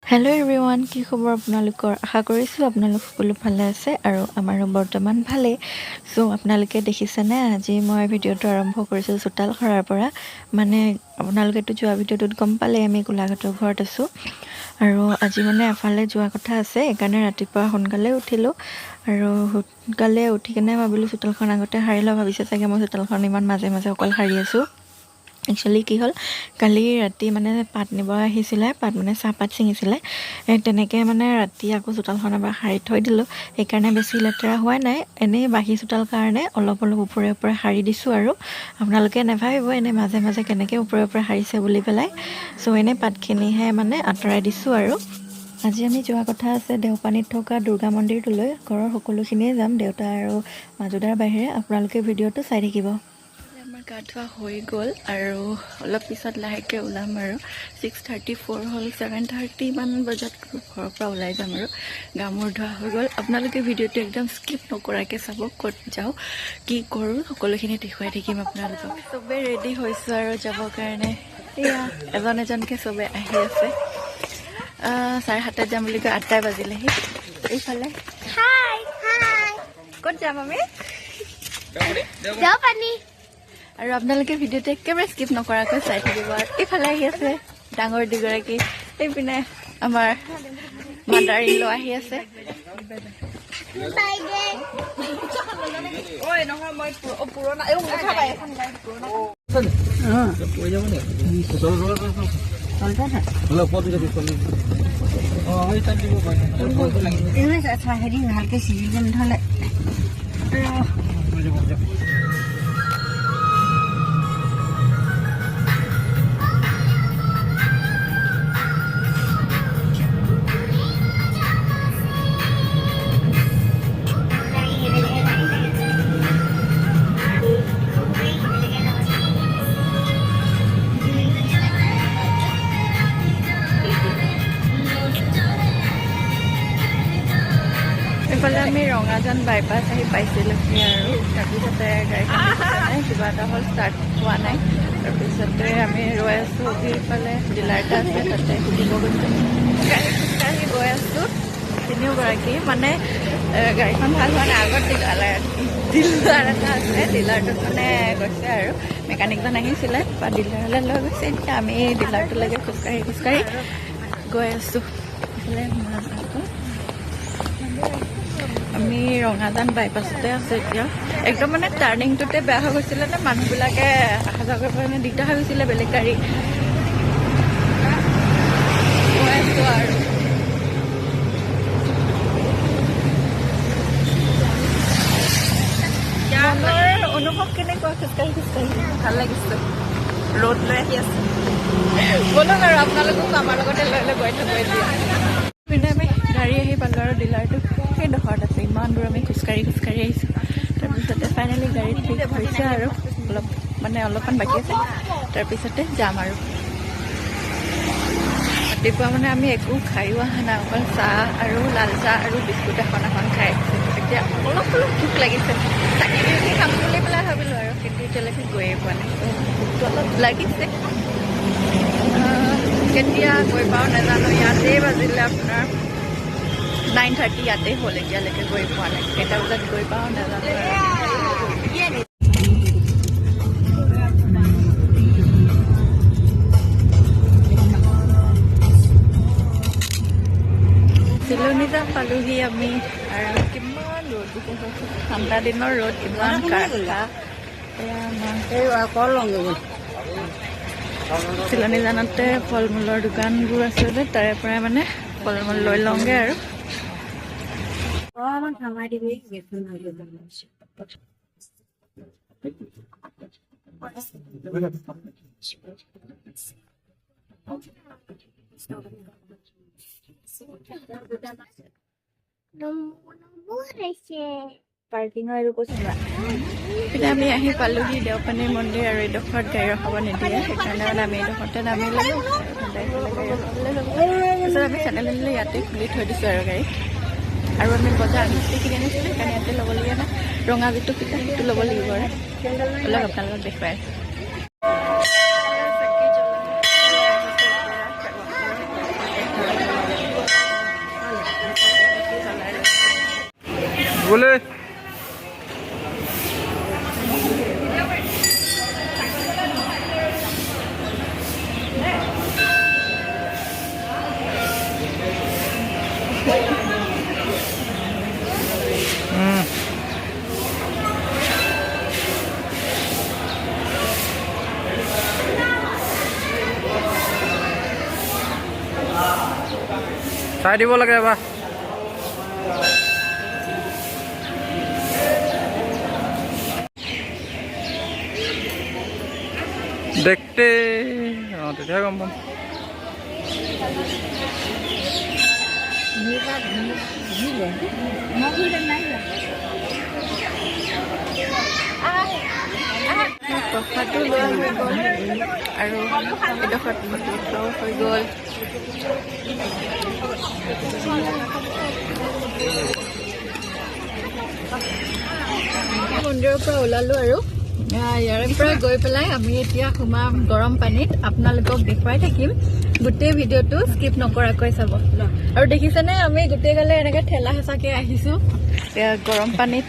Hello' everyone, কি খবৰ আপোনালোকৰ? আশা কৰিছোঁ আপোনালোক সকলো ভালে আছে আৰু আমাৰো বৰ্তমান ভালেই। চ' আপোনালোকে দেখিছেনে, আজি মই ভিডিঅ'টো আৰম্ভ কৰিছোঁ চোতাল সৰাৰ পৰা। মানে আপোনালোকেতো যোৱা ভিডিঅ'টোত গম পালে আমি গোলাঘাটৰ ঘৰত আছোঁ আৰু আজি মানে এফালে যোৱা কথা আছে, সেইকাৰণে ৰাতিপুৱা সোনকালে উঠিলোঁ আৰু সোনকালে উঠি কিনে ভাবিলোঁ চোতালখন আগতে সাৰি লওঁ। ভাবিছে চাগে মই চোতালখন ইমান মাজে মাজে অকল সাৰি আছোঁ। একচুৱেলি কি হ'ল, কালি ৰাতি মানে পাত নিব আহিছিলে, পাত মানে চাহপাত ছিঙিছিলে। তেনেকৈ মানে ৰাতি আকৌ চোতালখন এবাৰ সাৰি থৈ দিলোঁ, সেইকাৰণে বেছি লেতেৰা হোৱা নাই। এনেই বাঢ়ি চোতাল কাৰণে অলপ ওপৰে ওপৰে সাৰি দিছোঁ আৰু আপোনালোকে নাভাবিব এনেই মাজে মাজে কেনেকৈ ওপৰে ওপৰে সাৰিছে বুলি পেলাই। চ' এনেই পাতখিনিহে মানে আঁতৰাই দিছোঁ আৰু আজি আমি যোৱা কথা আছে দেওপানীত থকা দুৰ্গা মন্দিৰটোলৈ। ঘৰৰ সকলোখিনিয়ে যাম, দেউতা আৰু মাজুদাৰ বাহিৰে। আপোনালোকে ভিডিঅ'টো চাই থাকিব। আমাৰ গা ধোৱা হৈ গ'ল আৰু অলপ পিছত লাহেকৈ ওলাম আৰু 6:34 হ'ল। 7:30 মান বজাত ঘৰৰ পৰা ওলাই যাম আৰু গা মূৰ ধোৱা হৈ গ'ল। আপোনালোকে ভিডিঅ'টো একদম স্কিপ নকৰাকৈ চাব, ক'ত যাওঁ কি কৰোঁ সকলোখিনি দেখুৱাই থাকিম আপোনালোকক। চবেই ৰেডি হৈছোঁ আৰু যাবৰ কাৰণে। এয়া এজন এজনকৈ চবেই আহি আছে। 7:30 যাম বুলি কয়, 8টাই বাজিলেহি। এইফালে ক'ত যাম আমি? আৰু আপোনালোকে ভিডিঅ'টো একেবাৰে স্কিপ নকৰাকৈ চাই থাকিব। আৰু এইফালে আহি আছে ডাঙৰ দুগৰাকী, এইপিনে আমাৰ মাদাৰ ইন ল আহি আছে। এইফালে আমি ৰঙাজান বাইপাছ আহি পাইছিলোহি আৰু তাৰপিছতে গাড়ীখন কিবা এটা হ'ল, ষ্টাৰ্ট হোৱা নাই। তাৰপিছতে আমি ৰৈ আছোঁ। অভিৰফালে ডিলাৰ এটা আছে, তাতে সুধিব গৈছোঁ। গাড়ী খোজকাঢ়ি গৈ আছোঁ তিনিওগৰাকী। মানে গাড়ীখন ভাল হোৱা নাই। আগত ডিলাৰ এটা আছে, ডিলাৰটোত মানে গৈছে আৰু মেকানিকজন আহিছিলে বা ডিলাৰলৈ লৈ গৈছে। এতিয়া আমি ডিলাৰটোলৈকে খোজকাঢ়ি গৈ আছোঁ। আমি ৰঙাজান বাইপাছতে আছোঁ এতিয়া। একদম মানে টাৰ্ণিংটোতে বেয়া হৈ গৈছিলে নে, মানুহবিলাকে অহা যোৱা কৰিব মানে দিগদাৰ হৈ গৈছিলে, বেলেগ গাড়ী গৈ আছোঁ আৰু মনৰ অনুভৱ কেনেকুৱা? খোজকাঢ়ি ভাল লাগিছে। ৰ'দ লৈ আহি আছে। বলক আৰু আপোনালোকক আমাৰ লগতে লৈ গৈ থাকোঁ এতিয়া। পিনে আমি গাড়ী আহি পালোঁ আৰু ডিলাৰটো সেইডোখৰত আছে। ইমান দূৰ আমি খোজকাঢ়ি আহিছোঁ। তাৰপিছতে ফাইনেলি গাড়ী ঠিক হৈছে আৰু অলপমান বাকী আছে, তাৰপিছতে যাম আৰু। ৰাতিপুৱা মানে আমি একো খায়ো অহা নাই, অকল চাহ আৰু লাল চাহ আৰু বিস্কুট এখন খাই আহিছোঁ। এতিয়া অলপ ভোক লাগিছে, চাকি খাম বুলি পেলাই ভাবিলোঁ আৰু, কিন্তু এতিয়ালৈকে গৈয়ে পোৱা নাই। ভোকটো অলপ লাগিছে। কেতিয়া গৈ পাওঁ নাজানো। ইয়াতে বাজিলে আপোনাৰ 9:30 ইয়াতে হ'ল, এতিয়ালৈকে গৈ পোৱা নাই। কেইটা বজাত গৈ পাওঁ নাজানো আৰু। চিলনী যাম পালোহি আমি আৰু কিমান ৰ'দ দিছে, ঠাণ্ডা দিনৰ ৰ'দ, ইমান কাঢ়া। চিলনী জানতে ফল মূলৰ দোকানবোৰ আছে যে, তাৰে পৰাই মানে ফল মূল লৈ লওঁগৈ আৰু। এতিয়া আমি আহি পালোহি দেওপানী মন্দিৰ, আৰু এইডোখৰত গাড়ী ৰখাব নিদিয়ে, সেইকাৰণে মানে আমি এইডোখৰতে নামি ল'লোঁ। তাৰপিছত আমি চেনেল ইয়াতে খুলি থৈ দিছোঁ আৰু গাড়ী। আৰু আমি বজাৰ আনিছিলোঁ, সেইকাৰণে ইয়াতে ল'বলগীয়া নাই। ৰঙা যিটো পিঠা সেইটো ল'ব লাগিব আৰু অলপ আপোনালোকক দেখুৱাই আছোঁ। बोले চাই দিব লাগে এবাৰ দেখতে তেতিয়া গম পাম প্ৰসাদটো লোৱা হৈ গ'ল আৰু এডোখৰত হৈ গ'ল মন্দিৰৰ পৰা ওলালো আৰু ইয়াৰে পৰা গৈ পেলাই আমি এতিয়া সোমাম গৰম পানীত আপোনালোকক দেখুৱাই থাকিম গোটেই ভিডিঅ'টো স্কিপ নকৰাকৈ চাব আৰু দেখিছেনে আমি গোটেই গালে এনেকৈ ঠেলা হেঁচাকৈ আহিছোঁ এতিয়া গৰম পানীত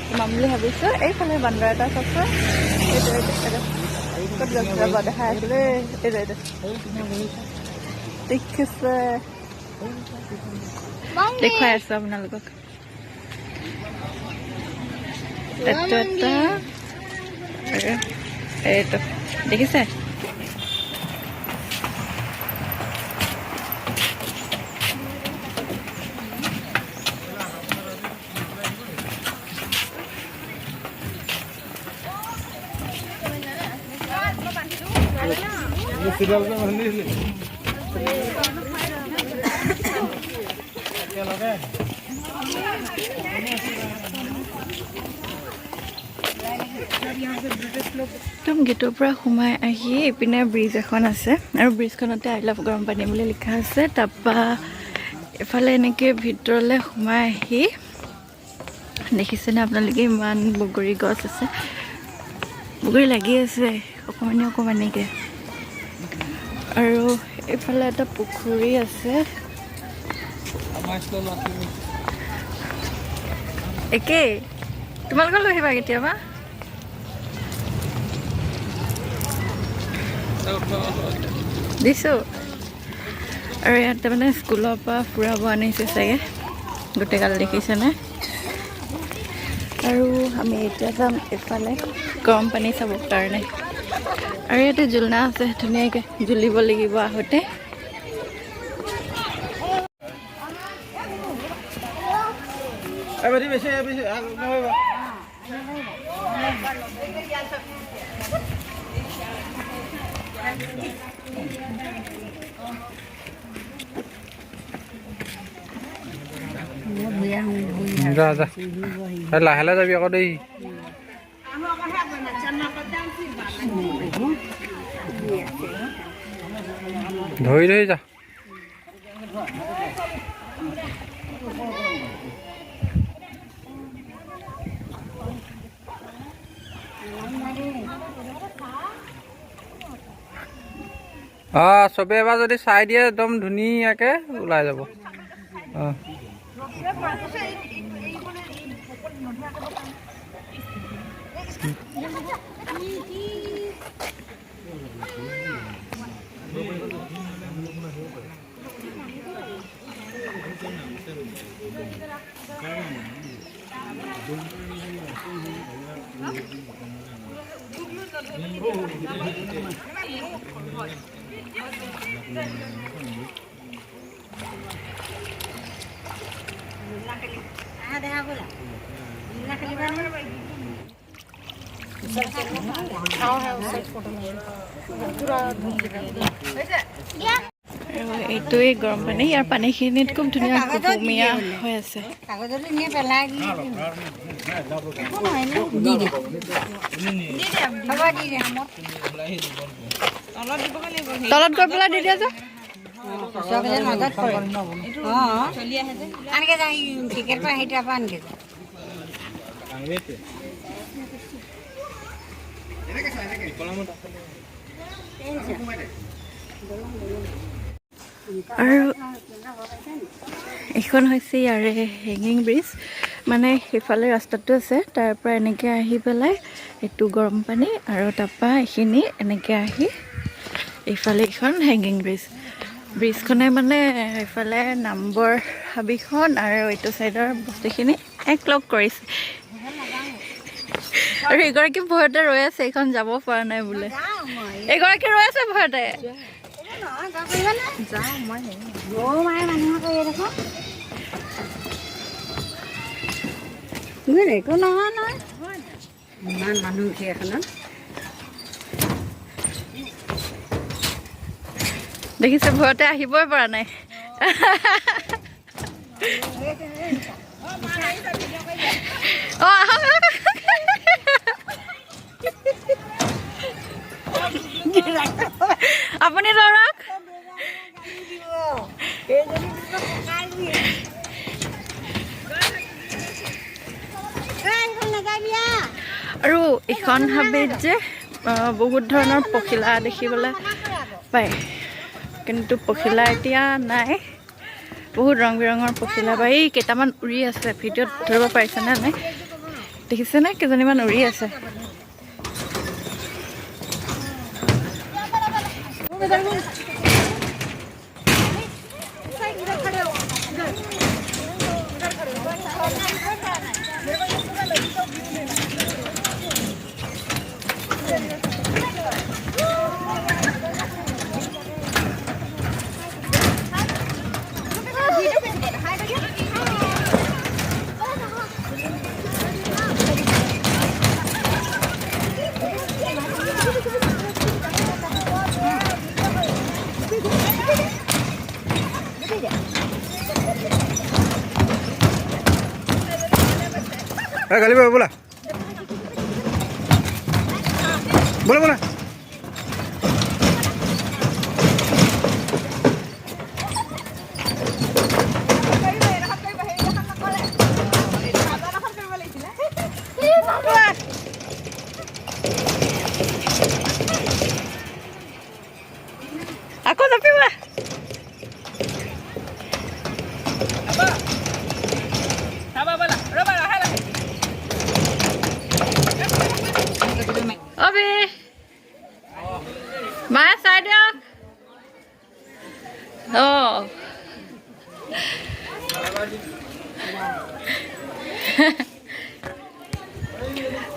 সোমাম বুলি ভাবিছোঁ এইফালে বান্দৰ এটা চাচোন ক'ত যাব দেখাই আছিলে দেখিছে দেখুৱাই আছোঁ আপোনালোকক এইটো দেখিছে একদম গেটৰ পৰা সোমাই আহি এইপিনে ব্ৰিজ এখন আছে আৰু ব্ৰিজখনতে আই লাভ গৰম পানী বুলি লিখা আছে তাৰপৰা এফালে এনেকৈ ভিতৰলৈ সোমাই আহি দেখিছেনে আপোনালোকে ইমান বগৰী গছ আছে বগৰী লাগি আছে অকণমানিকৈ আৰু এইফালে এটা পুখুৰী আছে একেই তোমালোকৰ লৈ আহিবা কেতিয়াবা দিছোঁ আৰু ইয়াতে মানে স্কুলৰ পৰা ফুৰাব আনিছে চাগে গোটেইগাল দেখিছেনে আৰু আমি এতিয়া যাম এইফালে গৰম পানী চাবৰ কাৰণে আৰু ইয়াতে জোলনা আছে ধুনীয়াকৈ জুলিব লাগিব আহোঁতে যা যা লাহে লাহে যাবি আকৌ দেই ধৰি ধৰি যা চবে এবাৰ যদি চাই দিয়ে একদম ধুনীয়াকৈ ওলাই যাব এইটোৱে গৰম পানী ইয়াৰ পানীখিনিত খুব ধুনীয়া কুহুমীয়া হৈ আছে তলত গৈ পেলাই দি দিয়া যে আৰু এইখন হৈছে ইয়াৰে হেঙিং ব্ৰিজ মানে সেইফালে ৰাস্তাটো আছে, তাৰ পৰা এনেকৈ আহি পেলাই এইটো গৰম পানী আৰু তাৰপৰা এইখিনি এনেকৈ আহি এইফালে এইখন হেংগিং ব্ৰিজখনে মানে এইফালে নামবৰ হাবিখন আৰু এইটো চাইডৰ বস্তুখিনি একলগ কৰিছে। আৰু এগৰাকী ভয়তে ৰৈ আছে, এইখন যাব পৰা নাই বোলে। এগৰাকী ৰৈ আছে ভয়তে। একো নহয় নহয়, ইমান মানুহ উঠি এখনত দেখিছে, ভয়তে আহিবই পৰা নাই। আপুনি ধৰক। আৰু এইখন হাবিত যে বহুত ধৰণৰ পখিলা দেখিবলৈ পায়, কিন্তু পখিলা এতিয়া নাই। বহুত ৰং বিৰঙৰ পখিলা পায়। এই কেইটামান উৰি আছে, ভিডিঅ'ত ধৰিব পাৰিছেনে নাই দেখিছেনে? কেইজনীমান উৰি আছে। গালি পাবে, बोला बोला बोला। আকৌ জাপিবা। অবি মায়ে চাই দিয়ক।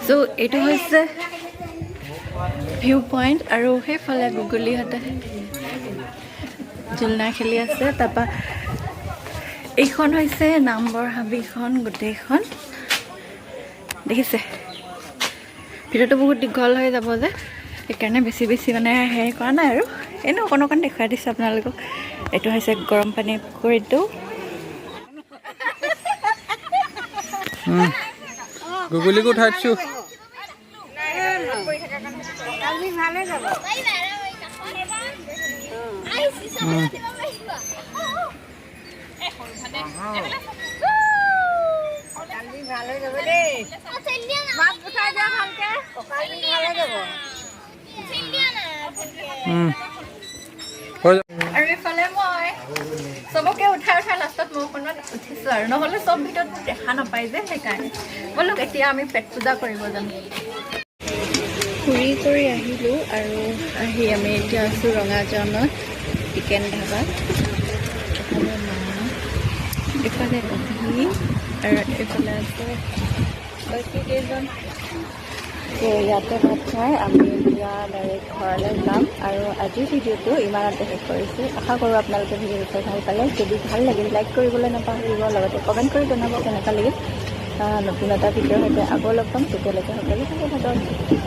চ' এইটো হৈছে ভিউ পইণ্ট, আৰু সেইফালে গুগলীহঁতে জোলনা খেলি আছে। তাৰপৰা এইখন হৈছে নামবৰ হাবিখন গোটেইখন। দেখিছে, ভিডিঅ'টো বহুত দীঘল হৈ যাব যে, সেইকাৰণে বেছি মানে হেৰি কৰা নাই আৰু এনেই অকণ অকণ দেখুৱাই দিছোঁ আপোনালোকক। এইটো হৈছে গৰম পানী পুখুৰীটো। গুগলীকো উঠাই দিছোঁ। আৰু এইফালে মই চবকে উঠাই লাষ্টত মৌখনত উঠিছোঁ, আৰু নহ'লে চব ভিতৰত দেখা নাপায় যে, সেইকাৰণে ব'লক এতিয়া আমি পেট পূজা কৰিব যাম। ফুৰি কৰি আহিলোঁ, আৰু আহি আমি এতিয়া আছোঁ ৰঙাজানত চিকেন ধাবাত। এইফালে অভি আৰু এইফালে আছে বাকী কেইজন। তো ইয়াতে ভাত খাই আমি এতিয়া ডাইৰেক্ট ঘৰলৈ যাম। আৰু আজিৰ ভিডিঅ'টো ইমানতে শেষ কৰিছোঁ। আশা কৰোঁ আপোনালোকে ভিডিঅ'টো চাই ভাল পালে। যদি ভাল লাগিল লাইক কৰিবলৈ নাপাহৰিব, লগতে কমেণ্ট কৰি জনাব কেনেকুৱা লাগিল। নতুন এটা ভিডিঅ'ৰ সৈতে আকৌ লগ পাম, তেতিয়ালৈকে সকলো ভালে থাকক।